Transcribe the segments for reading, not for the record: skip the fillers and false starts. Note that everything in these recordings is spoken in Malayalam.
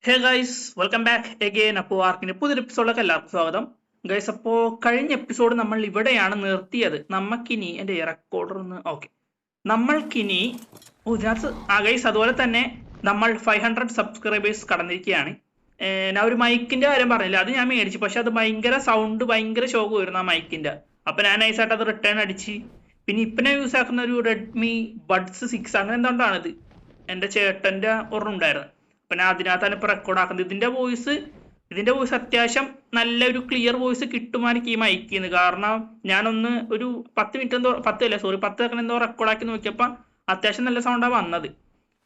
Hey guys, welcome back again. അപ്പോൾ ആർക്കിന്റെ പുതിയൊരു എപ്പിസോഡിലേക്ക് എല്ലാവർക്കും സ്വാഗതം. ഗൈസ്, അപ്പോൾ കഴിഞ്ഞ എപ്പിസോഡ് നമ്മൾ ഇവിടെയാണ് നിർത്തിയത്. നമുക്കിനി എൻ്റെ റെക്കോർഡർ ഒന്ന് നമ്മൾക്കിനി ഇതിനകത്ത് ഗൈസ്, അതുപോലെ തന്നെ നമ്മൾ 500 സബ്സ്ക്രൈബേഴ്സ് കടന്നിരിക്കുകയാണ്. ഞാൻ ഒരു മൈക്കിന്റെ കാര്യം പറഞ്ഞില്ല, അത് ഞാൻ മേടിച്ചു. പക്ഷെ അത് ഭയങ്കര സൗണ്ട്, ഭയങ്കര ഷോക്ക് വരുന്നു ആ മൈക്കിന്റെ. അപ്പൊ ഞാൻ നൈസായിട്ട് അത് റിട്ടേൺ അടിച്ച്. പിന്നെ ഇപ്പൊ ഞാൻ യൂസ് ആക്കുന്ന ഒരു റെഡ്മി ബഡ്സ് 6 അങ്ങനെ എന്തുകൊണ്ടാണിത്. എൻ്റെ ചേട്ടന്റെ ഒരെണ്ണം ഉണ്ടായിരുന്നു. അപ്പൊ ഞാൻ അതിനകത്താണ് ഇപ്പൊ റെക്കോർഡ് ആക്കുന്നത്. ഇതിന്റെ വോയിസ് അത്യാവശ്യം നല്ലൊരു ക്ലിയർ വോയിസ് കിട്ടുമായിരിക്കും ഈ മൈക്കിന്ന്. കാരണം ഞാനൊന്ന് ഒരു 10 സെക്കൻഡ് എന്തോ റെക്കോർഡ് ആക്കി നോക്കിയപ്പോൾ അത്യാവശ്യം നല്ല സൗണ്ടാണ് വന്നത്.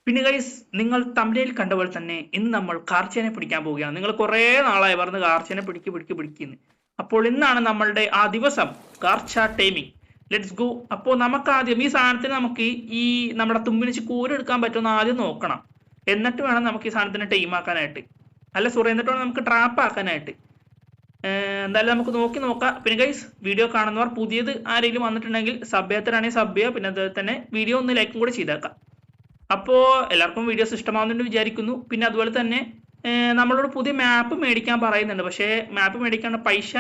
പിന്നെ ഗൈസ്, നിങ്ങൾ തമിഴിൽ കണ്ട പോലെ തന്നെ ഇന്ന് നമ്മൾ കാർച്ചേനെ പിടിക്കാൻ പോവുകയാണ്. നിങ്ങൾ കുറെ നാളായി പറഞ്ഞ് കാർച്ചേനെ പിടിക്കുന്നു. അപ്പോൾ ഇന്നാണ് നമ്മളുടെ ആ ദിവസം, കാർച്ച ടൈമിങ്. Let's go. അപ്പോൾ നമുക്ക് ആദ്യം ഈ സാധനത്തിന് നമുക്ക് ഈ നമ്മുടെ തുമ്പിനിച്ച് കൂരെടുക്കാൻ പറ്റുമെന്ന് ആദ്യം നോക്കണം. എന്നിട്ട് വേണം നമുക്ക് ഈ സാധനത്തിന് ടൈം ആക്കാനായിട്ട്. അല്ല സോറി, എന്നിട്ട് വേണം നമുക്ക് ട്രാപ്പ് ആക്കാനായിട്ട്. എന്തായാലും നമുക്ക് നോക്കാം. പിന്നെ ഗൈസ്, വീഡിയോ കാണുന്നവർ പുതിയത് ആരെങ്കിലും വന്നിട്ടുണ്ടെങ്കിൽ സബ് ചെയ്യാത്തവരാണെങ്കിൽ സബ് ചെയ്യുക. പിന്നെ അതുപോലെ തന്നെ വീഡിയോ ഒന്ന് ലൈക്കും കൂടെ ചെയ്തേക്കാം. അപ്പോൾ എല്ലാവർക്കും വീഡിയോസ് ഇഷ്ടമാവുന്നുണ്ട് വിചാരിക്കുന്നു. പിന്നെ അതുപോലെ തന്നെ നമ്മളോട് പുതിയ മാപ്പ് മേടിക്കാൻ പറയുന്നുണ്ട്. പക്ഷേ മാപ്പ് മേടിക്കാണ്ട് പൈസ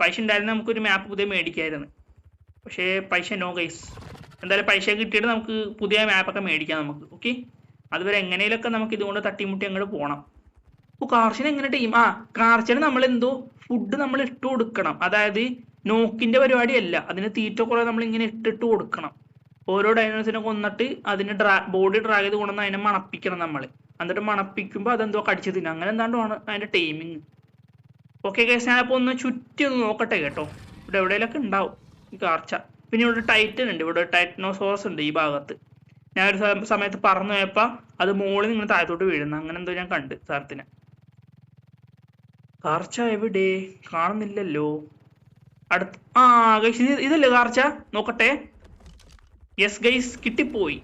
പൈസ ഉണ്ടായിരുന്ന നമുക്കൊരു മാപ്പ് പുതിയ മേടിക്കായിരുന്നു. പക്ഷേ പൈസ നോ ഗൈസ്. എന്തായാലും പൈസ കിട്ടിയിട്ട് നമുക്ക് പുതിയ മാപ്പൊക്കെ മേടിക്കാം നമുക്ക്. ഓക്കെ, അതുവരെ എങ്ങനെയൊക്കെ നമുക്ക് ഇതുകൊണ്ട് തട്ടിമുട്ടി അങ്ങോട്ട് പോകണം. അപ്പോൾ കാർച്ചന് എങ്ങനെ ടീം കാർച്ചന് നമ്മൾ എന്തോ ഫുഡ് നമ്മൾ ഇട്ട് കൊടുക്കണം. അതായത് നോക്കിന്റെ പരിപാടിയല്ല, അതിന് തീറ്റ കുറെ നമ്മൾ ഇങ്ങനെ ഇട്ടിട്ട് കൊടുക്കണം. ഓരോ ഡൈനോസിനെ കൊന്നിട്ട് അതിന് ബോഡി ഡ്രാഗ് ചെയ്ത് കൊണ്ടുവന്ന് അതിനെ മണപ്പിക്കണം നമ്മൾ. എന്നിട്ട് മണപ്പിക്കുമ്പോൾ അതെന്തോ കടിച്ചു തിന്നും. അങ്ങനെ എന്താണ്ടാണ് അതിന്റെ ടൈമിങ്. ഓക്കെ ഗൈസ്, ഞാനപ്പോൾ ഒന്ന് ചുറ്റി ഒന്ന് നോക്കട്ടെ കേട്ടോ. ഇവിടെ എവിടെയെങ്കിലൊക്കെ ഉണ്ടാവും ഈ കാർച്ച. പിന്നെ ഇവിടെ ടൈറ്റൻ ഉണ്ട്, ഇവിടെ ടൈറ്റനോസോറസ് ഉണ്ട് ഈ ഭാഗത്ത്. ഞാനൊരു സമയത്ത് പറന്നു പോയപ്പോൾ അത് മുകളിൽ നിന്ന് താഴത്തോട്ട് വീഴുന്നു. അങ്ങനെ എന്തോ ഞാൻ കണ്ട് സാറത്തിനെ. കാർച്ച എവിടെ കാണുന്നില്ലല്ലോ. അടുത്ത് ഗൈസ്, ഇതല്ലേ കാർച്ച? നോക്കട്ടെ. യെസ് ഗൈസ്, കിട്ടിപ്പോയി.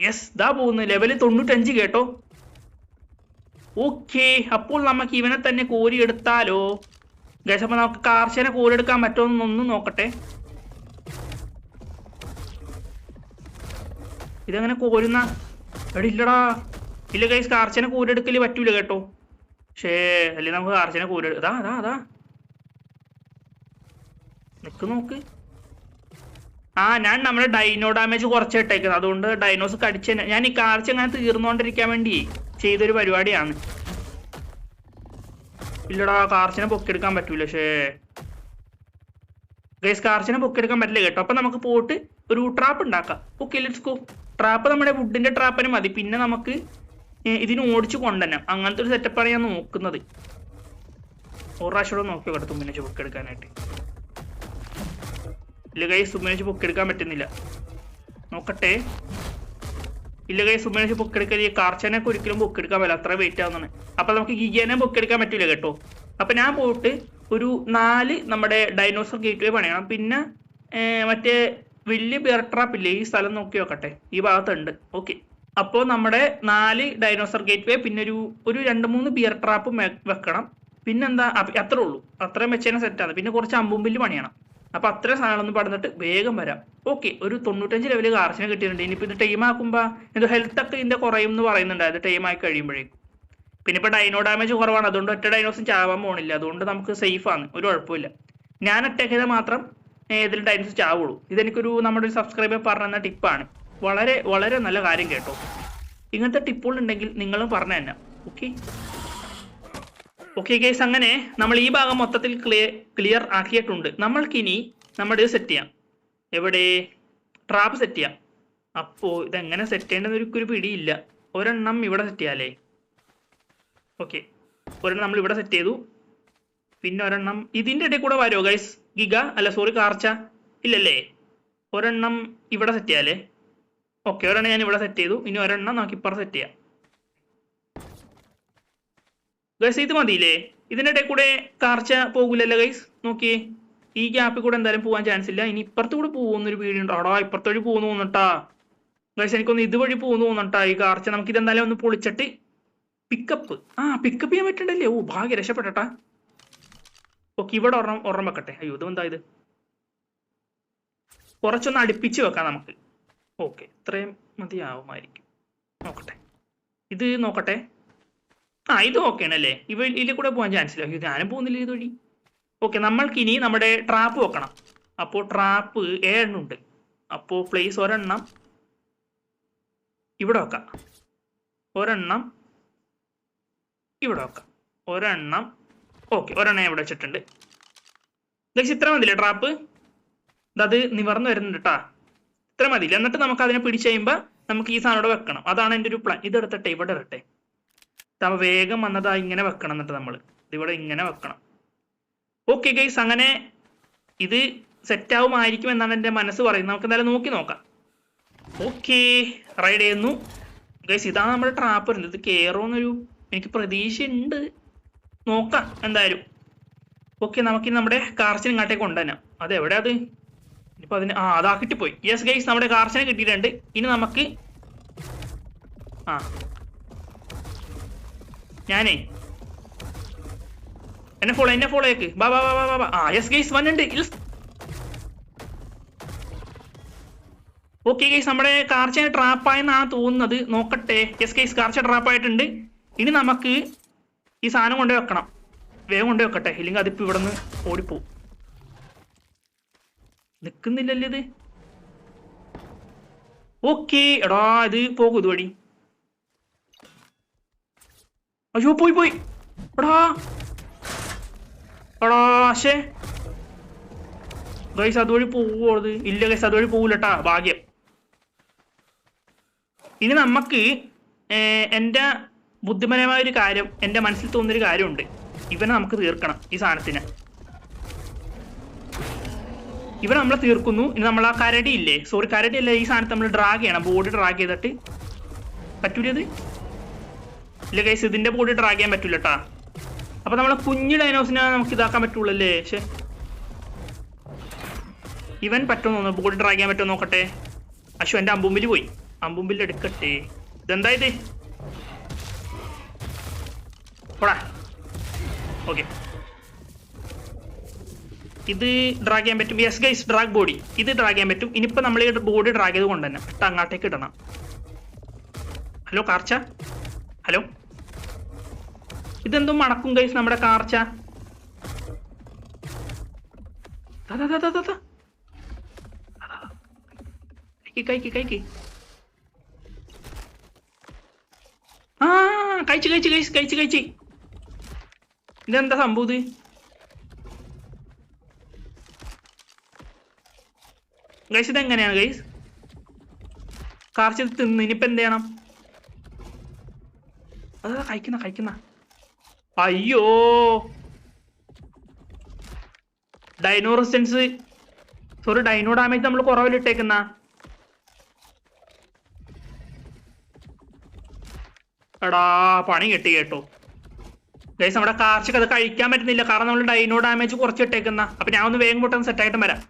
യെസ്, ദാ പോകുന്നു. ലെവല് 95 കേട്ടോ. ഓക്കെ, അപ്പോൾ നമുക്ക് ഇവനെ തന്നെ കോരി എടുത്താലോ ഗൈസ്? അപ്പൊ നമുക്ക് കാർച്ചനെ കോരിയെടുക്കാൻ പറ്റുമെന്നൊന്നും നോക്കട്ടെ. ഇതെങ്ങനെ കോരുന്ന എവിടെ? ഇല്ലടാ, ഇല്ല ഗൈസ്, കാർച്ചനെ കോരെടുക്കല് പറ്റൂല കേട്ടോ. പക്ഷേ അല്ലേ നമുക്ക് കാർച്ചനെ അതാ നോക്ക്. ഞാൻ നമ്മുടെ ഡൈനോ ഡാമേജ് കുറച്ച് ഇട്ടേക്കുന്നത്. അതുകൊണ്ട് ഡൈനോസ് കടിച്ച് ഞാൻ ഈ കാർച്ച അങ്ങനെ തീർന്നുകൊണ്ടിരിക്കാൻ വേണ്ടി ചെയ്തൊരു പരിപാടിയാണ്. ഇല്ലടാ, കാർച്ചനെ പൊക്കിയെടുക്കാൻ പറ്റൂല. പക്ഷേ ഗൈസ്, കാർച്ചനെ പൊക്കിയെടുക്കാൻ പറ്റില്ല കേട്ടോ. അപ്പൊ നമുക്ക് പോയിട്ട് ഒരു ട്രാപ്പ് ഉണ്ടാക്കാം. Okay, let's go. ട്രാപ്പ് നമ്മുടെ വുഡിന്റെ ട്രാപ്പിന് മതി. പിന്നെ നമുക്ക് ഇതിന് ഓടിച്ചു കൊണ്ടുതന്നെ അങ്ങനത്തെ ഒരു സെറ്റപ്പാണ് ഞാൻ നോക്കുന്നത്. ഒരു പ്രാവശ്യം നോക്കി കേട്ടോ തുമ്പിനെ പൊക്കെടുക്കാനായിട്ട്. ഇല്ല ഗൈസ്, സുമ്മിനെ പൊക്കെടുക്കാൻ പറ്റുന്നില്ല. നോക്കട്ടെ. ഇല്ല ഗൈസ്, സുമ്മിനെ പൊക്കെടുക്കാൻ ഈ കാർച്ചനൊക്കെ ഒരിക്കലും പൊക്കെടുക്കാൻ പറ്റില്ല, അത്ര വെയിറ്റ് ആവുന്നതാണ്. അപ്പൊ നമുക്ക് ഗിഗിയനെ പൊക്കെടുക്കാൻ പറ്റൂല കേട്ടോ. അപ്പൊ ഞാൻ പോയിട്ട് ഒരു 4 നമ്മുടെ ഡൈനോസർ ഗേറ്റ് വേ പണിയണം. പിന്നെ മറ്റേ വലിയ ബിയർ ട്രാപ്പ് ഇല്ലേ, ഈ സ്ഥലം നോക്കി നോക്കട്ടെ, ഈ ഭാഗത്തുണ്ട്. ഓക്കെ, അപ്പോൾ നമ്മുടെ 4 ഡൈനോസർ ഗേറ്റ് വേ, പിന്നെ ഒരു 2-3 ബിയർ ട്രാപ്പും വെക്കണം. പിന്നെന്താ, അത്രേ ഉള്ളൂ. അത്രയും വെച്ചതിനെ സെറ്റാണ്. പിന്നെ കുറച്ച് അമ്പുമ്പില് പണിയണം. അപ്പൊ അത്രയും സാധനങ്ങളൊന്നും പടന്നിട്ട് വേഗം വരാം. ഓക്കെ, ഒരു 95 ലെവല് കാർച്ചിനെ കിട്ടിയിട്ടുണ്ട്. ഇനിയിപ്പോൾ ഇത് ടൈം ആക്കുമ്പോൾ എന്തോ ഹെൽത്ത് ഒക്കെ ഇതിന്റെ കുറയും എന്ന് പറയുന്നുണ്ടായിരുന്നു ടൈം ആയി കഴിയുമ്പോഴേക്കും. പിന്നെ ഇപ്പൊ ഡൈനോ ഡാമേജ് കുറവാണ്, അതുകൊണ്ട് ഒറ്റ ഡൈനോസും ചാവാൻ പോകണില്ല. അതുകൊണ്ട് നമുക്ക് സേഫ് ആണ്, ഒരു കുഴപ്പമില്ല. ഞാൻ അറ്റാക്ക് ചെയ്താൽ മാത്രം ഏതെങ്കിലും ഡൈനോസ് ചാവുള്ളൂ. ഇതെനിക്കൊരു നമ്മുടെ ഒരു സബ്സ്ക്രൈബർ പറഞ്ഞ ടിപ്പാണ്. വളരെ വളരെ നല്ല കാര്യം കേട്ടോ. ഇങ്ങനത്തെ ടിപ്പുകൾ ഉണ്ടെങ്കിൽ നിങ്ങളും പറഞ്ഞു തന്നെ. ഓക്കെ ഗൈസ്, അങ്ങനെ നമ്മൾ ഈ ഭാഗം മൊത്തത്തിൽ ക്ലിയർ ആക്കിയിട്ടുണ്ട്. നമ്മൾക്കിനി നമ്മുടെ ഇത് സെറ്റ് ചെയ്യാം. എവിടെ? ട്രാപ്പ് സെറ്റ് ചെയ്യാം. അപ്പോൾ ഇതെങ്ങനെ സെറ്റ് ചെയ്യേണ്ടതെന്ന് ഒരു പിടിയില്ല. ഒരെണ്ണം ഇവിടെ സെറ്റ് ചെയ്യാല്ലേ? ഓക്കെ, ഒരെണ്ണം നമ്മൾ ഇവിടെ സെറ്റ് ചെയ്തു. പിന്നെ ഒരെണ്ണം ഇതിൻ്റെ ഇടയിൽ കൂടെ വരുമോ ഗൈസ്? കാർച്ച ഇല്ലല്ലേ? ഒരെണ്ണം ഇവിടെ സെറ്റ് ചെയ്യാല്ലേ? ഓക്കെ, ഒരെണ്ണം ഞാൻ ഇവിടെ സെറ്റ് ചെയ്തു. ഇനി ഒരെണ്ണം നമുക്ക് ഇപ്പുറം സെറ്റ് ചെയ്യാം. ഗൈസ്, ഇത് മതിയില്ലേ? ഇതിൻ്റെ ഇടയിൽ കൂടെ കാർച്ച പോകില്ലല്ലോ ഗൈസ്. നോക്കിയേ, ഈ ഗ്യാപ്പിൽ കൂടെ എന്തായാലും പോകാൻ ചാൻസ് ഇല്ല. ഇനി ഇപ്പുറത്ത് കൂടെ പോകുന്നൊരു വീടുണ്ടോ? ഇപ്പുറത്തെ വഴി പോകുന്നു തോന്നട്ടാ ഗൈസ്. എനിക്കൊന്ന് ഇതുവഴി പോകുന്നു തോന്നട്ടാ ഈ കാർച്ച. നമുക്ക് ഇതെന്തായാലും ഒന്ന് പൊളിച്ചിട്ട് പിക്കപ്പ് ചെയ്യാൻ പറ്റണ്ടല്ലേ? ഭാഗ്യം, രക്ഷപ്പെട്ടട്ടാ. ഓക്കെ, ഇവിടെ ഒരെണ്ണം വെക്കട്ടെ. അയ്യോ, ഇതെന്താ ഇത്? കുറച്ചൊന്ന് അടുപ്പിച്ച് വെക്കാം നമുക്ക്. ഓക്കെ, ഇത്രയും മതിയാവുമായിരിക്കും. നോക്കട്ടെ. ഇത് നോക്കട്ടെ. ഇത് ഓക്കെ ആണല്ലേ. ഇതിൽ കൂടെ പോകാൻ ചാൻസ് ഇല്ല. ഞാനും പോകുന്നില്ല ഇത് വഴി. ഓക്കെ, നമ്മൾക്കിനി നമ്മുടെ ട്രാപ്പ് വെക്കണം. അപ്പോൾ ട്രാപ്പ് 7 ഉണ്ട്. അപ്പോൾ പ്ലേസ് ഒരെണ്ണം ഇവിടെ വെക്കാം, ഒരെണ്ണം ഇവിടെ വെക്കാം, ഒരെണ്ണം. ഓക്കെ, ഒരെണ്ണം ഇവിടെ വെച്ചിട്ടുണ്ട്. ഇത്ര മതിയില്ലേ ട്രാപ്പ്? അത് നിവർന്ന് വരുന്നുണ്ട് കേട്ടാ. ഇത്ര മതിയില്ല. എന്നിട്ട് നമുക്ക് അതിനെ പിടിച്ച് കഴിയുമ്പോൾ നമുക്ക് ഈ സാധനം ഇവിടെ വെക്കണം. അതാണ് എൻ്റെ ഒരു പ്ലാൻ. ഇതെടുത്തിട്ടെ ഇവിടെ ഇടട്ടെ. വേഗം വന്നതാ ഇങ്ങനെ വെക്കണം. എന്നിട്ട് നമ്മൾ ഇതിവിടെ ഇങ്ങനെ വെക്കണം. ഓക്കെ ഗൈസ്, അങ്ങനെ ഇത് സെറ്റാവുമായിരിക്കും എന്നാണ് എൻ്റെ മനസ്സ് പറയുന്നത്. നമുക്ക് എന്തായാലും നോക്കി നോക്കാം. ഓക്കെ, റൈഡ് ചെയ്യുന്നു ഗൈസ്. ഇതാണ് നമ്മുടെ ട്രാപ്പ് വരുന്നത്. ഇത് കയറുമെന്നൊരു എനിക്ക് പ്രതീക്ഷയുണ്ട്. നോക്കാം എന്തായാലും. ഓക്കെ, നമുക്കിനി നമ്മുടെ കാർച്ചിന് ഇങ്ങോട്ടേക്ക് കൊണ്ടുവരാം. അതെവിടെ അത്? ഇനിയിപ്പോൾ അതിന് അതാ കിട്ടിപ്പോയി. യെസ് ഗൈസ്, നമ്മുടെ കാർച്ചിനെ കിട്ടിയിട്ടുണ്ട്. ഇനി നമുക്ക് ഞാനേ എന്നെ ഫോളോ ആക്ക്. ബാ ബാ ബാ ബാ ബാ. യെസ് ഗൈസ്, വന്നിട്ടുണ്ട്. ഓക്കെ ഗൈസ്, നമ്മുടെ കാർച്ചിനെ ട്രാപ്പായെന്നാണ് തോന്നുന്നത്. നോക്കട്ടെ. യെസ് ഗൈസ്, കാർച്ച ട്രാപ്പായിട്ടുണ്ട്. ഇനി നമുക്ക് ഈ സാധനം കൊണ്ടുപോയി വെക്കണം. വേഗം കൊണ്ടുപോയി വെക്കട്ടെ, ഇല്ലെങ്കിൽ അതിപ്പോൾ ഇവിടെ നിന്ന് ഓടിപ്പോവും. നിൽക്കുന്നില്ലല്ലേ ഇത്? ഓക്കെ എടാ, ഇത് പോകും ഇതുവഴി. അയ്യോ, പോയി എടാ എടാ. ശേ ഗൈസ്, അതുവഴി പോവുള്ളത് ഇല്ല ഗൈസ്, അതുവഴി പോവില്ലട്ടാ. ഭാഗ്യം. ഇനി നമുക്ക് എൻ്റെ ബുദ്ധിപരമായ ഒരു കാര്യം, എൻ്റെ മനസ്സിൽ തോന്നുന്നൊരു കാര്യമുണ്ട്. ഇവനെ നമുക്ക് തീർക്കണം. ഈ സാധനത്തിന് ഇവനെ നമ്മളെ തീർക്കുന്നു. ഇനി നമ്മൾ ആ കരടി ഇല്ലേ, സോറി കരടി അല്ല, ഈ സാധനത്തെ നമ്മൾ ഡ്രാഗ് ചെയ്യണം. ബോഡി ഡ്രാഗ് ചെയ്തിട്ട് പറ്റൂല ഇത്? ഇല്ല ഗൈസ്, ഇതിൻ്റെ ബോഡി ഡ്രാഗ് ചെയ്യാൻ പറ്റൂല കേട്ടാ. അപ്പം നമ്മളെ കുഞ്ഞു ഡൈനോസിനെ നമുക്ക് ഇതാക്കാൻ പറ്റുള്ളല്ലേ. പക്ഷേ ഇവൻ പറ്റുമെന്ന് തോന്നുന്നു. ബോഡി ഡ്രാഗ് ചെയ്യാൻ പറ്റുമോ നോക്കട്ടെ. അശ്വ എൻ്റെ അമ്പുമ്പിൽ പോയി. അമ്പുമ്പിൽ എടുക്കട്ടെ. ഇതെന്താ ഇത്? പോടാ. ഓക്കെ, ഇത് ഡ്രാഗ് ചെയ്യാൻ പറ്റും. Yes guys, drag body. ഇത് ഡ്രാഗ് ചെയ്യാൻ പറ്റും. ഇനിയിപ്പോൾ നമ്മൾ ഈ ബോഡി ഡ്രാഗ് ചെയ്ത് കൊണ്ട് തന്നെ അങ്ങോട്ടേക്ക് ഇടണം. ഹലോ കാർച്ച, ഹലോ. ഇതെന്തോ മണക്കും ഗൈസ് നമ്മുടെ കാർച്ച. കഴിക്ക് കഴിച്ച്. ഇതെന്താ സംഭവം ഇത്? ഗൈസ്, ഇതെങ്ങനെയാണ് ഗൈസ്? കാർച്ച തിന്ന് ഇനിയിപ്പോൾ എന്ത് ചെയ്യണം? അതാ കഴിക്കുന്ന. അയ്യോ, dino resistance, sorry dino damage നമ്മൾ കുറവിലിട്ടേക്കുന്ന. എടാ, പണി കിട്ടി കേട്ടോ ഗൈസ്. നമ്മുടെ കാർച്ചക്ക് അത് കഴിക്കാൻ പറ്റുന്നില്ല, കാരണം നമ്മൾ ഡൈനോ ഡാമേജ് കുറച്ചിട്ടേക്കുന്ന. അപ്പൊ ഞാൻ ഒന്ന് വേഗം പെട്ടെന്ന് സെറ്റായിട്ട് വരാം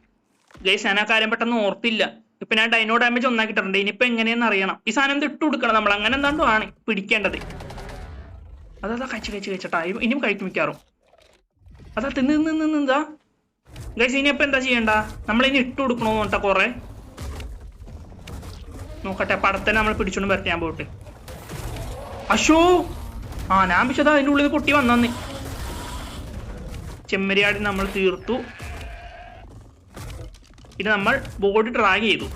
ഗൈസ്. ഞാൻ ആ കാര്യം പെട്ടെന്ന് ഓർത്തില്ല. ഇപ്പൊ ഞാൻ ഡൈനോ ഡാമേജ് ഒന്നാക്കിയിട്ടുണ്ട്. ഇനിയിപ്പോ എങ്ങനെയെന്ന് അറിയണം. ഈ സാധനം ഇട്ട് കൊടുക്കണം നമ്മൾ. അങ്ങനെ എന്താണ്ടോ ആണ് പിടിക്കേണ്ടത്. അതാ കഴിച്ചിട്ടാ. ഇനിയും കഴിക്കും മിക്കാറും. അതാ തിന്നാ ഗൈസ്. ഇനിയിപ്പോ എന്താ ചെയ്യണ്ട? നമ്മളിനി ഇട്ട് കൊടുക്കണോന്ന് പറഞ്ഞാ കൊറേ നോക്കട്ടെ. പടത്തന്നെ നമ്മൾ പിടിച്ചോണ്ട് വരട്ടെ. ഞാൻ പോയിട്ട് അശോ, ഞാൻ പിച്ചതാ അതിൻ്റെ ഉള്ളിൽ പൊട്ടി വന്നു. ചെമ്മരിയാടി നമ്മൾ തീർത്തു. ഇത് നമ്മൾ ബോഡി ഡ്രാഗ് ചെയ്തു.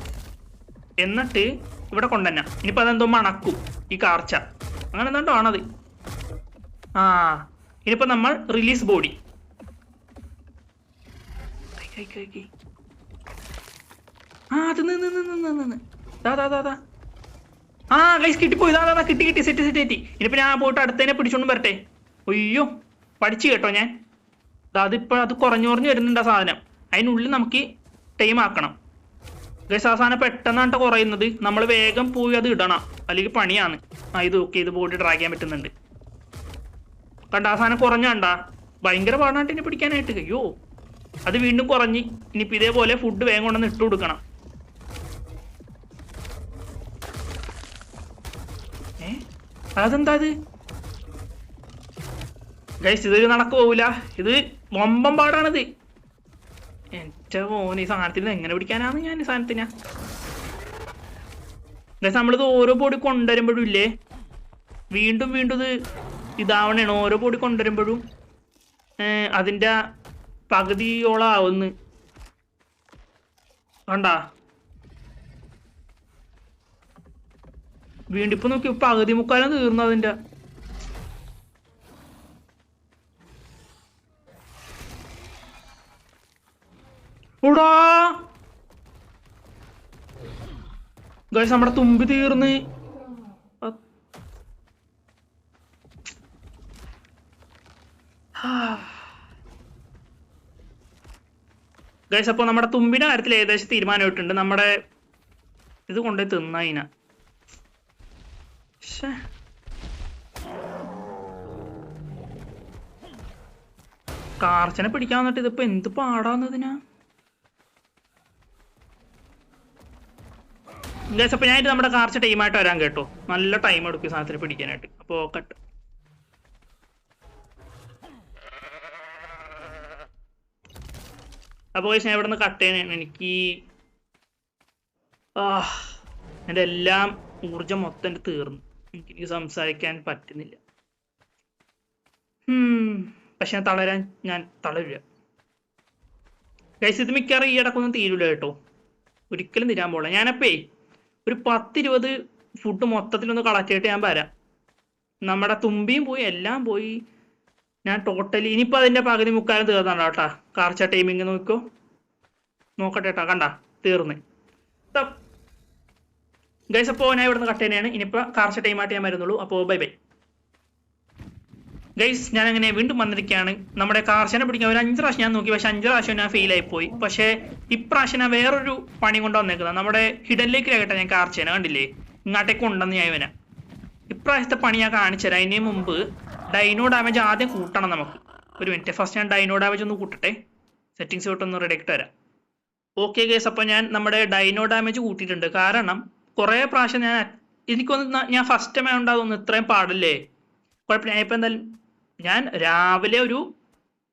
എന്നിട്ട് ഇവിടെ കൊണ്ടുതന്നെ. ഇനിയിപ്പോൾ അതെന്തോ മണക്കും ഈ കാർച്ച. അങ്ങനെ എന്താണ്ടോ ആണത്. ഇനിയിപ്പോൾ നമ്മൾ റിലീസ് ബോഡി. അത് ഗൈസ് കിട്ടിപ്പോയി. കിട്ടി. സെറ്റ്. ഇനിയിപ്പോൾ ഞാൻ പോയിട്ട് അടുത്തതിനെ പിടിച്ചോണ്ട് വരട്ടെ. അയ്യോ, പഠിച്ചു കേട്ടോ ഞാൻ. അതിപ്പോൾ അത് കുറഞ്ഞു വരുന്നുണ്ട് ആ സാധനം. അതിനുള്ളിൽ നമുക്ക് ടൈം ആക്കണം ഗൈസ്. ആ സാധനം പെട്ടെന്നാണ് കുറയുന്നത്. നമ്മൾ വേഗം പോയി അത് ഇടണം, അല്ലെങ്കിൽ പണിയാണ്. ഇത് ഓക്കെ. ഇത് ബോഡി ഡ്രാഗ് ചെയ്യാൻ പറ്റുന്നുണ്ട്. കണ്ട ആ സാധനം കുറഞ്ഞാണ്ടാ. ഭയങ്കര പാടാണ്ട് ഇനി പിടിക്കാനായിട്ട്. അയ്യോ, അത് വീണ്ടും കുറഞ്ഞ്. ഇനിയിപ്പോൾ ഇതേപോലെ ഫുഡ് വേഗം കൊണ്ടുവന്ന് ഇട്ട് കൊടുക്കണം. അതെന്താ ഇത് ഗൈസ്? ഇതൊരു നടക്ക് പോവില്ല. ഇത് വമ്പം പാടാണിത്. എന്റെ മോന്, ഈ സാധനത്തിന് എങ്ങനെ പിടിക്കാനാണ് ഞാൻ ഈ സാധനത്തിനാ ഗൈസ്? നമ്മളിത് ഓരോ ബോഡി കൊണ്ടുവരുമ്പോഴും ഇല്ലേ, വീണ്ടും വീണ്ടും ഇതാവണേണ്. ഓരോ ബോഡി കൊണ്ടുവരുമ്പോഴും അതിൻ്റെ പകുതിയോളം ആവുന്നു. കണ്ടാ വീണ്ടും ഇപ്പൊ നോക്കി പകുതി മുക്കാലും തീർന്നു അതിൻ്റെ. ഓടാ ഗൈസ് നമ്മുടെ തുമ്പി തീർന്ന്. ഗൈസ് അപ്പോൾ നമ്മുടെ തുമ്പിന്റെ കാര്യത്തിൽ ഏകദേശം തീരുമാനമായിട്ടുണ്ട്. നമ്മുടെ ഇത് കൊണ്ടുപോയി തിന്നതിന കാർച്ചനെ പിടിക്കാൻ വന്നിട്ട് ഇതിപ്പോ എന്ത് പാടാന്നതിനാ. ഗൈസ് അപ്പോൾ ഞാനിത് നമ്മുടെ കാർച്ച ടൈമായിട്ട് വരാൻ കേട്ടോ. നല്ല ടൈം എടുക്കും സാധനത്തിന് പിടിക്കാനായിട്ട്. അപ്പോൾ കട്ട്. അപ്പോൾ ഞാൻ ഇവിടെ നിന്ന് കട്ട് ചെയ്യാനാണ്. എനിക്ക് എൻ്റെ എല്ലാം ഊർജം മൊത്തം എൻ്റെ തീർന്നു. എനിക്ക് സംസാരിക്കാൻ പറ്റുന്നില്ല. പക്ഷെ ഞാൻ തളരില്ല ഗൈസ്. ഇത് മിക്കവാറും ഈ ഇടക്കൊന്നും തീരില്ല കേട്ടോ. ഒരിക്കലും തീരാൻ പോകില്ല. ഞാനപ്പേ ഒരു 10-20 ഫുഡ് മൊത്തത്തിലൊന്ന് കളക്ട് ചെയ്തിട്ട് ഞാൻ വരാം. നമ്മുടെ തുമ്പിയും പോയി എല്ലാം പോയി. ഞാൻ ടോട്ടലി ഇനിയിപ്പോൾ അതിൻ്റെ പകുതി മുക്കാലും തീർന്നാണ് കേട്ടാ. കാർച്ച ടൈമിങ് നോക്കട്ടെ കേട്ടാ. കണ്ട തീർന്ന് ഗൈസ്. അപ്പോൾ ഞാൻ ഇവിടുന്ന് കട്ട് തന്നെയാണ്. ഇനിയിപ്പോൾ കാർച്ച ടൈമായിട്ട് ഞാൻ വരുന്നുള്ളൂ. അപ്പോൾ ബൈ ബൈ ഗൈസ്. ഞാൻ അങ്ങനെ വീണ്ടും വന്നിരിക്കുകയാണ്. നമ്മുടെ കാർച്ചനെ പിടിക്കാൻ ഒരു 5 പ്രാവശ്യം ഞാൻ നോക്കി. പക്ഷെ 5 പ്രാവശ്യം ഞാൻ ഫെയിലായി പോയി. പക്ഷേ ഇപ്രാവശ്യം ഞാൻ വേറൊരു പണി കൊണ്ട് വന്നേക്കുന്നത്. നമ്മുടെ ഹിഡനിലേക്ക് കേട്ടോ ഞാൻ കാർച്ചേനെ കണ്ടില്ലേ ഇങ്ങോട്ടേക്ക് ഉണ്ടെന്ന് ഞാൻ ഇവനെ. ഇപ്രാവശ്യത്തെ പണി ഞാൻ കാണിച്ചു തരാം. അതിന് മുമ്പ് ഡൈനോ ഡാമേജ് ആദ്യം കൂട്ടണം നമുക്ക്. ഒരു മിനിറ്റ്. ഫസ്റ്റ് ഞാൻ ഡൈനോ ഡാമേജ് ഒന്ന് കൂട്ടട്ടെ. സെറ്റിങ്സ് തൊട്ടൊന്ന് റെഡി ആക്കിട്ട് വരാം. Okay guys. അപ്പോൾ ഞാൻ നമ്മുടെ ഡൈനോ ഡാമേജ് കൂട്ടിയിട്ടുണ്ട്. കാരണം കുറേ പ്രാവശ്യം എനിക്കൊന്ന് ഞാൻ ഫസ്റ്റ് ടൈം ഉണ്ടാകുന്നു. ഇത്രയും പാടില്ലേ. കുഴപ്പമില്ല. ഞാൻ ഇപ്പം എന്തായാലും ഞാൻ രാവിലെ ഒരു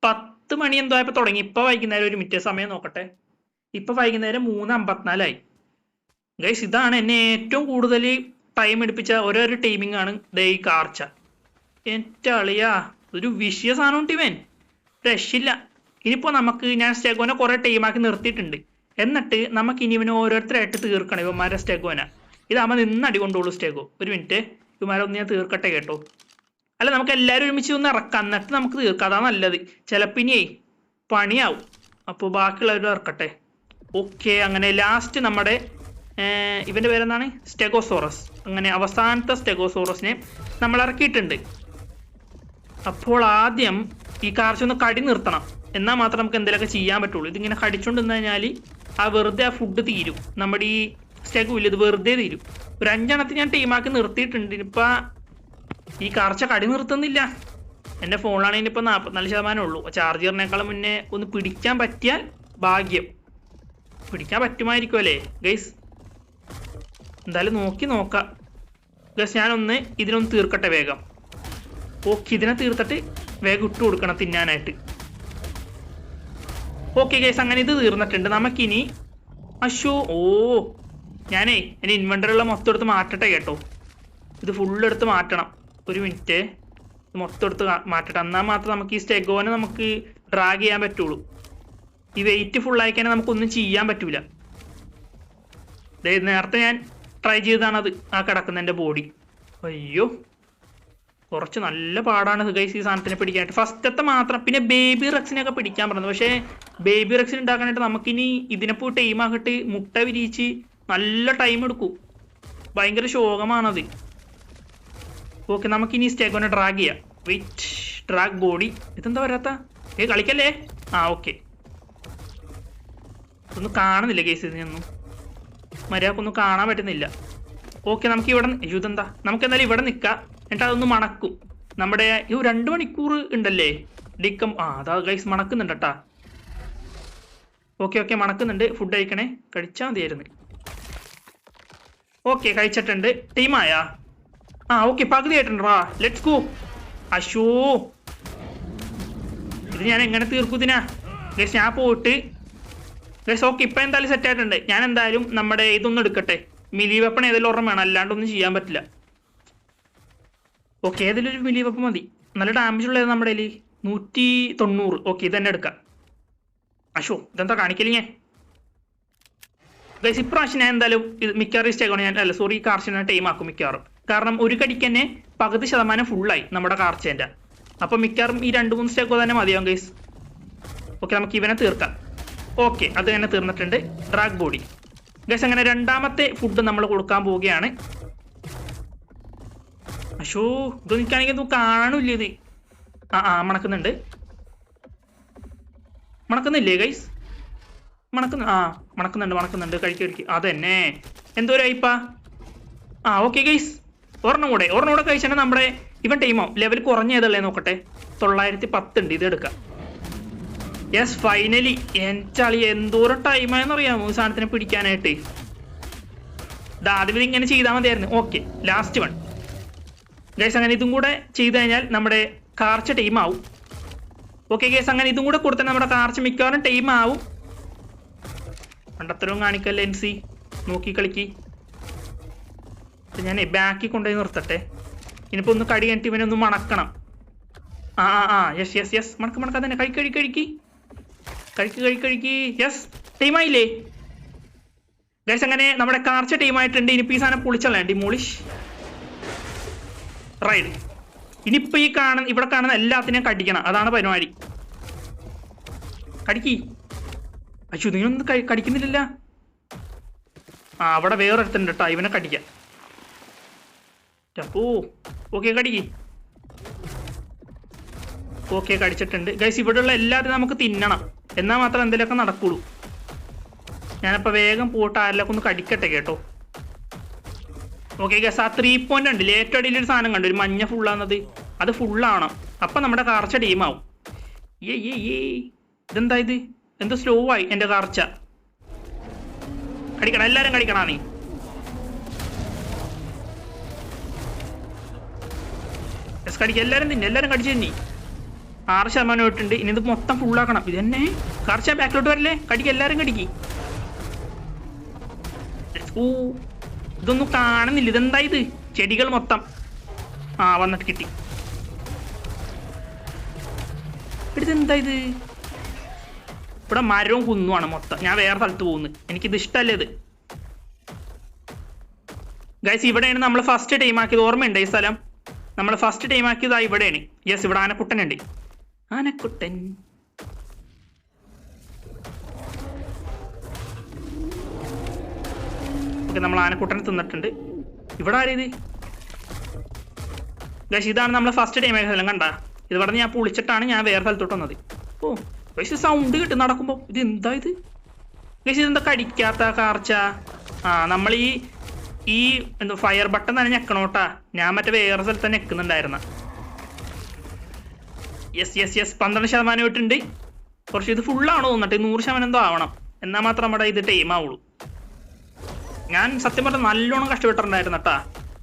10 മണി എന്തോ ആയപ്പോൾ തുടങ്ങി. ഇപ്പം വൈകുന്നേരം ഒരു മിനിറ്റ് സമയം നോക്കട്ടെ. ഇപ്പം വൈകുന്നേരം 3:54 ഗൈസ്. ഇതാണ് എന്നെ ഏറ്റവും കൂടുതൽ ടൈം എടുപ്പിച്ച ഓരോരോ ടൈമിംഗ് ആണ് ഈ കാർച്ച. എൻ്റെ അളിയാ ഒരു വിഷയ സാധനം ടീമൻ രക്ഷില്ല. ഇനിയിപ്പോൾ ഞാൻ സ്റ്റെഗോനെ കുറേ ടൈമാക്കി നിർത്തിയിട്ടുണ്ട്. എന്നിട്ട് നമുക്ക് ഇനി ഇവനെ ഓരോരുത്തരായിട്ട് തീർക്കണം. ഇവന്മാരെ സ്റ്റെഗോന ഇതാകുമ്പോൾ നിന്നടി കൊണ്ടുള്ളൂ സ്റ്റെഗോ. ഒരു മിനിറ്റ്. ഇവന്മാരെ ഒന്ന് ഞാൻ തീർക്കട്ടെ കേട്ടോ. അല്ല നമുക്ക് എല്ലാവരും ഒരുമിച്ച് ഒന്ന് ഇറക്കാം. എന്നിട്ട് നമുക്ക് തീർക്കാം. അതാ നല്ലത്. ചിലപ്പോൾ ഇനിയേ പണിയാവും. അപ്പോൾ ബാക്കിയുള്ളവർ ഇറക്കട്ടെ. ഓക്കെ. അങ്ങനെ ലാസ്റ്റ് നമ്മുടെ ഇവൻ്റെ പേരെന്താണ് സ്റ്റെഗോസോറസ്. അങ്ങനെ അവസാനത്തെ സ്റ്റെഗോസോറസിനെ നമ്മൾ ഇറക്കിയിട്ടുണ്ട്. അപ്പോൾ ആദ്യം ഈ കാർച്ച ഒന്ന് കടി നിർത്തണം. എന്നാൽ മാത്രം നമുക്ക് എന്തെങ്കിലുമൊക്കെ ചെയ്യാൻ പറ്റുള്ളൂ. ഇതിങ്ങനെ കടിച്ചുകൊണ്ട് നിന്ന് കഴിഞ്ഞാൽ വെറുതെ ആ ഫുഡ് തീരും. നമ്മുടെ ഈ സ്റ്റെഗോ ഇല്ല, ഇത് വെറുതെ തീരും. ഒരു 5 എണ്ണത്തിന് ഞാൻ ടീമാക്കി നിർത്തിയിട്ടുണ്ട്. ഇനിയിപ്പോൾ ഈ കാർച്ച കടി നിർത്തുന്നില്ല. എൻ്റെ ഫോണിലാണെങ്കിൽ ഇനിയിപ്പോൾ 44% ഉള്ളൂ. ചാർജ് ചെയ്യുന്നതിനേക്കാളും മുന്നേ ഒന്ന് പിടിക്കാൻ പറ്റിയാൽ ഭാഗ്യം. പിടിക്കാൻ പറ്റുമായിരിക്കും അല്ലേ ഗൈസ്. എന്തായാലും നോക്കാം ഗൈസ്. ഞാനൊന്ന് ഇതിനൊന്ന് തീർക്കട്ടെ വേഗം. ഓക്കെ. ഇതിനെ തീർത്തിട്ട് വേഗം ഇട്ട് കൊടുക്കണം തിന്നാനായിട്ട്. Okay guys. അങ്ങനെ ഇത് തീർന്നിട്ടുണ്ട്. നമുക്കിനി ഞാനേ എൻ്റെ ഇൻവെൻ്ററിയുള്ള മൊത്തം എടുത്ത് മാറ്റട്ടെ കേട്ടോ. ഇത് ഫുള്ളെടുത്ത് മാറ്റണം. ഒരു മിനിറ്റ്. മൊത്തം എടുത്ത് മാറ്റട്ടെ. എന്നാൽ മാത്രം നമുക്ക് ഈ സ്റ്റെഗോനെ നമുക്ക് ഡ്രാഗ് ചെയ്യാൻ പറ്റുള്ളൂ. ഈ വെയിറ്റ് ഫുള്ളായിക്കഴിഞ്ഞാൽ നമുക്കൊന്നും ചെയ്യാൻ പറ്റൂല. നേരത്തെ ഞാൻ ട്രൈ ചെയ്തതാണത് ആ കിടക്കുന്ന എൻ്റെ ബോഡി. അയ്യോ കുറച്ച് നല്ല പാടാണ് ഗൈസ് ഈ സാധനത്തിനെ പിടിക്കാനായിട്ട്. ഫസ്റ്റത്തെ മാത്രം. പിന്നെ ബേബി റെക്സിനെയൊക്കെ പിടിക്കാൻ പറഞ്ഞത്. പക്ഷേ ബേബി റെക്സിന് ഉണ്ടാക്കാനായിട്ട് നമുക്കിനി ഇതിനെപ്പോൾ ടൈമാക്കിട്ട് മുട്ട വിരിയിച്ച് നല്ല ടൈം എടുക്കും. ഭയങ്കര ശോകമാണത്. ഓക്കെ. നമുക്കിനി സ്റ്റെഗോനെ ഡ്രാഗ് ചെയ്യാം. വെയിറ്റ്. Drag body. ഇതെന്താ വരാത്ത? കളിക്കല്ലേ. ഓക്കെ. ഒന്നും കാണുന്നില്ല കേസ്. ഇതിനൊന്നും മര്യാദക്കൊന്നും കാണാൻ പറ്റുന്നില്ല. ഓക്കെ. നമുക്ക് ഇവിടെ ഇതെന്താ നമുക്ക് എന്തായാലും ഇവിടെ നിൽക്കാം. എന്നിട്ട് അതൊന്ന് മണക്കും. നമ്മുടെ 2 മണിക്കൂർ ഉണ്ടല്ലേ അതാ ഗൈസ് മണക്കുന്നുണ്ട് കേട്ടാ. ഓക്കെ മണക്കുന്നുണ്ട്. ഫുഡ് കഴിക്കണേ. കഴിച്ചാൽ മതിയായിരുന്നു. ഓക്കെ കഴിച്ചിട്ടുണ്ട്. ടീമായാ ഓക്കെ പകുതി ആയിട്ടുണ്ടാ. Let's go. ഇത് ഞാൻ എങ്ങനെ തീർക്കും ഇതിനാ ഗൈസ്. ഞാൻ പോയിട്ട് ഗൈസ്. ഓക്കെ ഇപ്പം എന്തായാലും സെറ്റ് ആയിട്ടുണ്ട്. ഞാൻ എന്തായാലും നമ്മുടെ ഇതൊന്നും എടുക്കട്ടെ. മിലി വെപ്പൺ ഏതെങ്കിലും ഒരെണ്ണം വേണം. അല്ലാണ്ടൊന്നും ചെയ്യാൻ പറ്റില്ല. ഓക്കെ, ഏതിലൊരു മിലി വെപ്പ് മതി. നല്ല ഡാമേജ് ഉള്ളത് നമ്മുടെ കയ്യിൽ 190. ഓക്കെ, ഇത് തന്നെ എടുക്കാം. അശോ, ഇതെന്താ കാണിക്കലിങ്ങേ ഗൈസ്. ഇപ്രാവശ്യം ഞാൻ എന്തായാലും മിക്കവാറും സ്റ്റേക്കാണ് ഞാൻ കാർച്ചിനെ ടൈം ആക്കും മിക്കവാറും. കാരണം ഒരു കടിക്ക് തന്നെ 10% ഫുള്ളായി നമ്മുടെ കാർച്ചേൻ്റെ. അപ്പം മിക്കവാറും ഈ 2-3 സ്റ്റേക്കോ തന്നെ മതിയാവും ഗൈസ്. ഓക്കെ, നമുക്ക് ഇവനെ തീർക്കാം. ഓക്കെ, അത് തന്നെ തീർന്നിട്ടുണ്ട്. Drag body guys. അങ്ങനെ രണ്ടാമത്തെ ഫുഡ് നമ്മൾ കൊടുക്കാൻ പോവുകയാണ്. അശോ, ഇത് നിൽക്കുകയാണെങ്കിൽ ഒന്നും കാണൂല്ലേ ഇത്. മണക്കുന്നുണ്ട്. മണക്കുന്നില്ലേ ഗൈസ്? മണക്കുന്നുണ്ട്. കഴിക്കുക. അതന്നെ, എന്തോരായിപ്പാ. ഓക്കെ ഗൈസ്, ഒരെണ്ണം കൂടെ കഴിച്ചാൽ നമ്മുടെ ഇവൻ ടൈമാവും. ലെവൽ കുറഞ്ഞതല്ലേ നോക്കട്ടെ. 910 ഉണ്ട്. ഇത് എടുക്കാം. Yes, finally. എൻചാളി എന്തോരം ടൈമായെന്നറിയാമോ ഈ സാധനത്തിനെ പിടിക്കാനായിട്ട്. ആദ്യം ഇങ്ങനെ ചെയ്താൽ മതിയായിരുന്നു. Okay, last one guys. അങ്ങനെ ഇതും കൂടെ ചെയ്ത് കഴിഞ്ഞാൽ നമ്മുടെ കാർച്ച ടൈമാവും. ഓക്കെ ഗൈസ്, അങ്ങനെ ഇതും കൂടെ കൊടുത്താൽ നമ്മുടെ കാർച്ച മിക്കവാറും ടൈമാവും. പണ്ടത്തരവും കാണിക്കല്ലേ എൻസി, നോക്കി കളിക്ക്. ഞാൻ ബാക്കിൽ കൊണ്ടുപോയി നിർത്തട്ടെ. ഇനിയിപ്പോൾ ഒന്ന് കടി കഴിഞ്ഞിട്ട് ഇവനൊന്ന് മണക്കണം. യെസ് മണക്ക തന്നെ. കഴിക്ക്. യെസ്, ടൈമായില്ലേ ഗൈസ്? അങ്ങനെ നമ്മുടെ കാർച്ച ടൈമായിട്ടുണ്ട്. ഇനിയിപ്പോൾ ഈ സാധനം പൊളിച്ചല്ലേ ഡിമോളിഷ് റൈഡ്. ഇനിയിപ്പോൾ ഇവിടെ കാണുന്ന എല്ലാത്തിനെയും കടിക്കണം. അതാണ് പരിപാടി. കടിക്ക്. അച്ഛൻ നീയൊന്നും കടിക്കുന്നില്ല. അവിടെ വേറെ എടുത്തിട്ടുണ്ട് കേട്ടോ. ഇവനെ കടിക്കാം. ഓക്കെ, കടിക്ക്. ഓക്കെ, കടിച്ചിട്ടുണ്ട് ഗൈസ്. ഇവിടെയുള്ള എല്ലാത്തിനും നമുക്ക് തിന്നണം. എന്നാൽ മാത്രം എന്തെങ്കിലുമൊക്കെ നടക്കുള്ളൂ. ഞാനപ്പോൾ വേഗം പോയിട്ട് ആരിലൊക്കെ ഒന്ന് കടിക്കട്ടെ കേട്ടോ. ഓക്കെ ഗൈസ്, 3 പോയിന്റ് ഉണ്ടല്ലേ ഏറ്റവും അടിയിലൊരു സാധനം കണ്ടു, ഒരു മഞ്ഞ ഫുള്ളാന്നത്. അത് ഫുള്ളാവണം. അപ്പം നമ്മുടെ കാർച്ച ടീമാവും. ഇതെന്താ ഇത്? എന്തോ സ്ലോ ആയി എൻ്റെ കാർച്ച. കടിക്കണം, എല്ലാവരും കടിക്കണ നീ. കടിക്കുക, എല്ലാവരും കടിച്ചു തന്നെ. 6% ഇട്ടുണ്ട്. ഇനി ഇത് മൊത്തം ഫുള്ളാക്കണം. ഇത് തന്നെ കാർച്ച ബാക്കിലോട്ട് വരല്ലേ. കടിക്കുക, എല്ലാവരും കടിക്ക്. ഇതൊന്നും കാണുന്നില്ല. ഇതെന്താ ഇത്? ചെടികൾ മൊത്തം വന്നിട്ട് കിട്ടി. ഇതെന്താ ഇത്? ഇവിടെ മരവും കുന്നുമാണ് മൊത്തം. ഞാൻ വേറെ സ്ഥലത്ത് പോകുന്നു. എനിക്കിത് ഇഷ്ടമല്ല ഇത് ഗൈസ്. ഇവിടെയാണ് നമ്മൾ ഫസ്റ്റ് ടൈം ആക്കിയത്. ഓർമ്മയുണ്ട് ഈ സ്ഥലം? നമ്മൾ ഫസ്റ്റ് ടൈം ആക്കിയതാ ഇവിടെയാണ്. യെസ്, ഇവിടെ ആനക്കുട്ടനുണ്ട്. ആനക്കുട്ടൻ. ഓക്കെ, നമ്മൾ ആനക്കുട്ടനെ തിന്നിട്ടുണ്ട്. ഇവിടെ ആരേത് ഗൈസ്? ഇതാണ് നമ്മൾ ഫസ്റ്റ് ടൈം ആക്കിയ സ്ഥലം. കണ്ടാ? ഇത് പറഞ്ഞ് ഞാൻ പൊളിച്ചിട്ടാണ് ഞാൻ വേറെ സ്ഥലത്തോട്ട് വന്നത്. ഗൈസ്, സൗണ്ട് കിട്ടും നടക്കുമ്പോൾ. ഇത് എന്താ ഇത് ഗൈസ്? ഇതെന്താ കടിക്കാത്ത കാർച്ച? നമ്മൾ ഈ എന്താ ഫയർ ബട്ടൺ തന്നെ ഞെക്കണോട്ടാ. ഞാൻ മറ്റേ വേറെ സ്ഥലത്ത് ഞെക്കുന്നുണ്ടായിരുന്ന. യെസ് 12% ഇട്ടുണ്ട്. കുറച്ച് ഇത് ഫുള്ളാണോ തോന്നിട്ട് 100% എന്തോ ആവണം. എന്നാൽ മാത്രം നമ്മുടെ ഇത് ടൈം ആവുള്ളൂ. ഞാൻ സത്യം പറഞ്ഞാൽ നല്ലോണം കഷ്ടപ്പെട്ടിട്ടുണ്ടായിരുന്നു കേട്ടാ.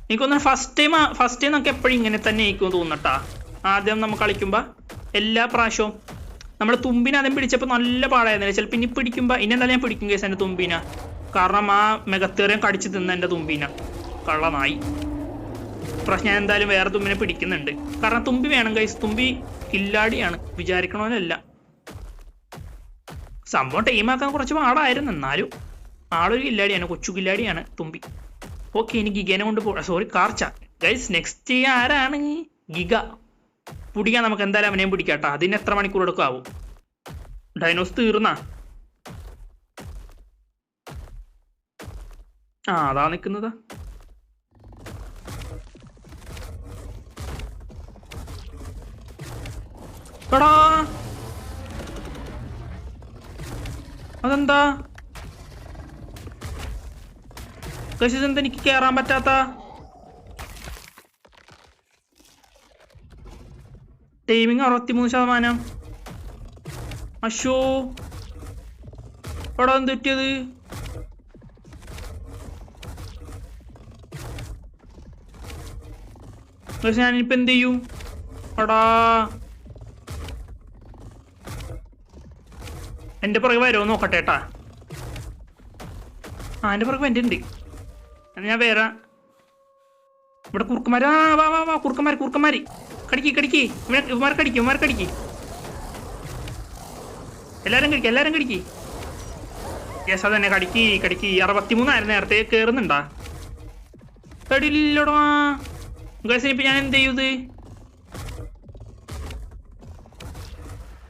എനിക്കൊന്നും ഫസ്റ്റ് ടൈം നമുക്ക് എപ്പോഴും ഇങ്ങനെ തന്നെ ആയിരിക്കും തോന്നട്ടാ. ആദ്യം നമ്മൾ കളിക്കുമ്പോൾ എല്ലാ പ്രാവശ്യവും നമ്മൾ തുമ്പിനെ ആദ്യം പിടിച്ചപ്പോൾ നല്ല പാടായിരുന്നില്ല. ചിലപ്പോൾ ഇനി പിടിക്കുമ്പോൾ ഇനി എന്തായാലും ഞാൻ പിടിക്കും കേസ് എൻ്റെ തുമ്പിനെ. കാരണം ആ മെഗത്തേറിയം കടിച്ച് തിന്ന എൻ്റെ തുമ്പിനെ കള്ളനായി. പ്രാവശ്യം ഞാൻ എന്തായാലും വേറെ തുമ്പിനെ പിടിക്കുന്നുണ്ട്. കാരണം തുമ്പി വേണം ഗൈസ്. തുമ്പി കില്ലാടിയാണ്, വിചാരിക്കണമല്ല. സംഭവം ടൈമാക്കാൻ കുറച്ച് പാടായിരുന്നു. എന്നാലും ആളൊരു കില്ലാടിയാണ്, കൊച്ചു കില്ലാടിയാണ് തുമ്പി. ഓക്കെ, ഇനി ഗിഗനെ കൊണ്ട് കാർച്ച. ഗൈസ്, നെക്സ്റ്റ് ആരാണ്? ഗിഗ. പിടിക്കാൻ നമുക്ക് എന്തായാലും അവനെയും പിടിക്കാട്ടോ. അതിന് എത്ര മണിക്കൂർ എടുക്കാവും? ഡൈനോസ് തീർന്നാ? അതാ നിൽക്കുന്നത്. എടാ, അതെന്താ ഗൈസ്? ഇതെന്താ എനിക്ക് കേറാൻ പറ്റാത്ത? ടൈമിങ് 63%. അശോ, എടാ എന്ത് പറ്റിയത്? ഗൈസ്, ഞാനിപ്പോ എന്ത് ചെയ്യും? എടാ, എൻ്റെ പുറകെ വരുമോ നോക്കട്ടെ ഏട്ടാ. എൻ്റെ പുറകെ എൻ്റെ ഉണ്ട്. ഞാൻ വേറെ ഇവിടെ കുറുക്കന്മാര്. ആ വാ വാ വാ കുറുക്കന്മാര് കടിക്ക്. ഇവന്മാരെ കടിക്ക്. എല്ലാരും കടിക്ക്. യെസ് അതന്നെ കടിക്ക്. 63 നേരത്തെ കേറുന്നുണ്ടാ? എടില്ലടാ ഗൈസ്. ഇനിയിപ്പോ ഞാൻ എന്ത് ചെയ്യൂത്?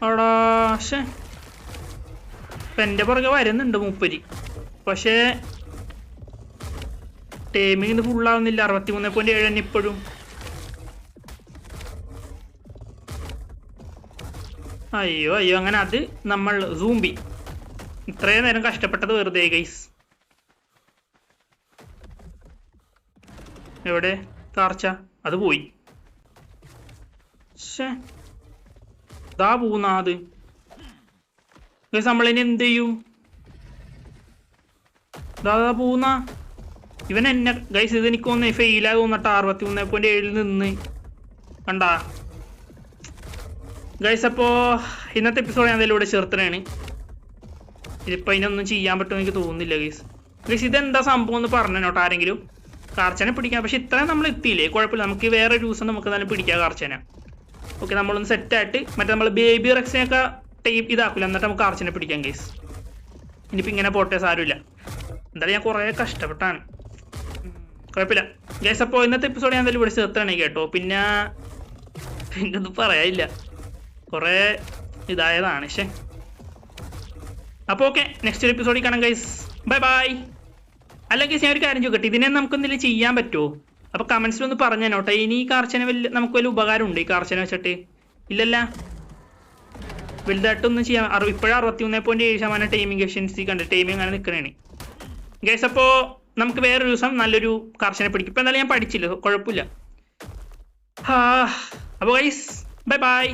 അടാ പക്ഷേ ഇപ്പൊ എന്റെ പുറകെ വരുന്നുണ്ട് മൂപ്പര്. പക്ഷേ ടൈമിങ് ഫുള്ളാവുന്നില്ല. 63.7 തന്നെ ഇപ്പോഴും. അയ്യോ അങ്ങനെ അത് നമ്മൾ സൂംബി ഇത്രയും നേരം കഷ്ടപ്പെട്ടത് വെറുതെ ഗൈസ്. എവിടെ കാർച്ച? അത് പോയി. ദാ പൂന്നാത് ഗൈസ്. നമ്മളിനി എന്ത് ചെയ്യും? ദാ പൂന്ന ഇവൻ എന്നെ ഗൈസ്. ഇത് എനിക്കൊന്ന് ഫെയിലായി തോന്നട്ടെ. 63.7 നിന്ന് കണ്ടാ ഗൈസ്. അപ്പോ ഇന്നത്തെ എപ്പിസോഡ് ഞാൻ അതിലൂടെ ചേർത്തനാണ്. ഇതിപ്പോ അതിനൊന്നും ചെയ്യാൻ പറ്റുമെന്ന് എനിക്ക് തോന്നുന്നില്ല ഗൈസ്. ഇതെന്താ സംഭവം എന്ന് പറഞ്ഞോട്ടോ ആരെങ്കിലും. കാർച്ചനെ പിടിക്കാം. പക്ഷെ ഇത്രയും നമ്മൾ എത്തിയില്ലേ? കുഴപ്പമില്ല. നമുക്ക് വേറെ ദിവസം നമുക്ക് തന്നെ പിടിക്കാം കാർച്ചനെ. ഓക്കെ നമ്മളൊന്ന് സെറ്റായിട്ട് മറ്റേ നമ്മൾ ബേബി റെക്സിനെയൊക്കെ ടൈപ്പ് ഇതാക്കില്ല. എന്നിട്ട് നമുക്ക് കാർച്ചനെ പിടിക്കാം ഗൈസ്. ഇനിയിപ്പോൾ ഇങ്ങനെ പോട്ടെ, സാരമില്ല. എന്തായാലും ഞാൻ കുറേ കഷ്ടപ്പെട്ടാണ്. കുഴപ്പമില്ല ഗൈസ്. അപ്പോൾ ഇന്നത്തെ എപ്പിസോഡ് ഞാൻ എന്തായാലും ഇവിടെ ചേർത്താണ് കേട്ടോ. പിന്നെ ഒന്നും പറയാനില്ല. കുറേ ഇതായതാണ്. അപ്പോൾ ഓക്കെ നെക്സ്റ്റ് എപ്പിസോഡിൽ കാണാം ഗൈസ്. ബൈ. അല്ലെങ്കിൽ ഞാൻ ഒരു കാര്യം ചോദിക്കട്ടെ, ഇതിനെ നമുക്ക് എന്തെങ്കിലും ചെയ്യാൻ പറ്റുമോ? അപ്പോൾ കമൻസിലൊന്ന് പറഞ്ഞു തന്നോട്ടെ. ഇനി ഈ കാർച്ചന നമുക്ക് വലിയ ഉപകാരമുണ്ട് ഈ കാർച്ചന വെച്ചിട്ട്? ഇല്ലല്ല, വലുതായിട്ടൊന്നും ചെയ്യാൻ. ഇപ്പോഴും 61.7% ടൈമിംഗ് എഫിഷ്യൻസി കണ്ട് ടൈമിംഗ് അങ്ങനെ നിൽക്കണേണ് ഗൈസ്. അപ്പോൾ നമുക്ക് വേറൊരു ദിവസം നല്ലൊരു കാർച്ചനെ പിടിക്കും. ഇപ്പം എന്തായാലും ഞാൻ പഠിച്ചില്ല, കുഴപ്പമില്ല. അപ്പോൾ ഗൈസ് ബൈ.